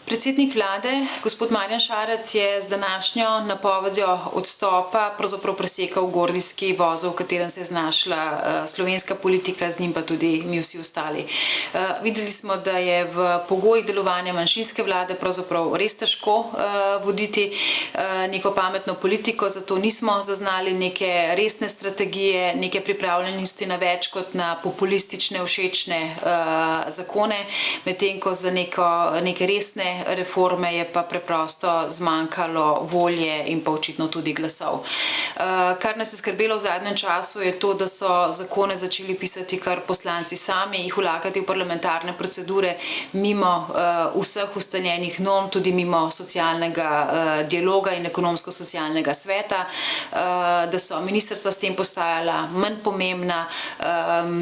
Predsednik vlade, gospod Marjan Šarec, je z današnjo napovedjo odstopa pravzaprav presekal gordijski vozel, v katerem se je znašla slovenska politika, z njim pa tudi mi vsi ostali. Videli smo, da je v pogojih delovanja manjšinske vlade pravzaprav res težko voditi neko pametno politiko, zato nismo zaznali neke resne strategije, neke pripravljenosti na več kot na populistične, všečne zakone, medtem ko za neke resne reforme je pa preprosto zmanjkalo volje in pa očitno tudi glasov. Kar nas je skrbelo v zadnjem času je to, da so zakone začeli pisati kar poslanci sami, jih vlagati v parlamentarne procedure mimo vseh ustaljenih norm, tudi mimo socialnega dialoga in ekonomsko-socialnega sveta, da so ministrstva s tem postajala manj pomembna,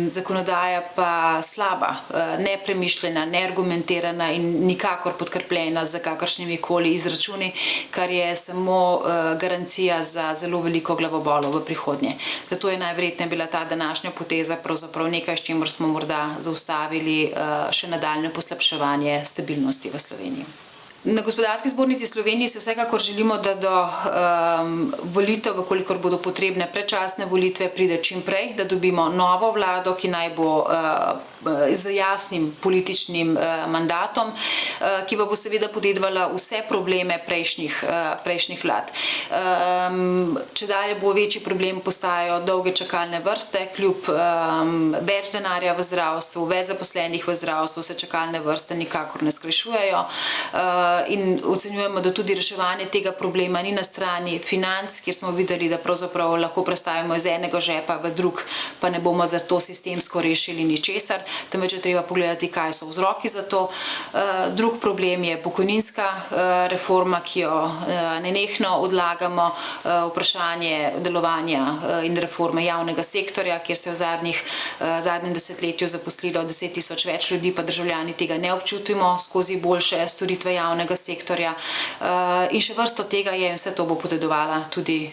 zakonodaja pa slaba, nepremišljena, neargumentirana in nikakor podkrepljena z kakršnimi koli izračuni, kar je samo garancija za zelo veliko glavobolov v prihodnje. Zato je najverjetneje bila ta današnja poteza pravzaprav nekaj, s čimer smo morda zaustavili še nadaljnje poslabševanje stabilnosti v Sloveniji. Na Gospodarski zbornici Slovenije si vsekakor želimo, da do volitev, kolikor bodo potrebne predčasne volitve, pride čim prej, da dobimo novo vlado, ki naj bo z jasnim političnim mandatom, ki pa bo seveda podedvala vse probleme prejšnjih vlad. Čedalje bo večji problem postajajo dolge čakalne vrste, kljub več denarja v zdravstvu, več zaposlenih v zdravstvu, se čakalne vrste nikakor ne skrajšujejo. In ocenjujemo, da tudi reševanje tega problema ni na strani financ, kjer smo videli, da pravzaprav lahko prestavimo iz enega žepa v drug, pa ne bomo za to sistemsko rešili ničesar, temveč je treba pogledati, kaj so vzroki za to. Drug problem je pokojninska reforma, ki jo nenehno odlagamo, vprašanje delovanja in reforme javnega sektorja, kjer se je v zadnjem desetletju zaposlilo 10 000 več ljudi, pa državljani tega ne občutimo skozi boljše storitve javnega sektorja. In še vrsto tega je in vse to bo podedovala tudi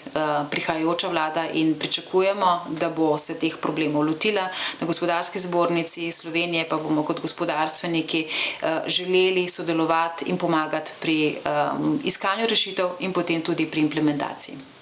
prihajajoča vlada in pričakujemo, da bo se teh problemov lotila. Na Gospodarski zbornici Slovenije pa bomo kot gospodarstveniki želeli sodelovati in pomagati pri iskanju rešitev in potem tudi pri implementaciji.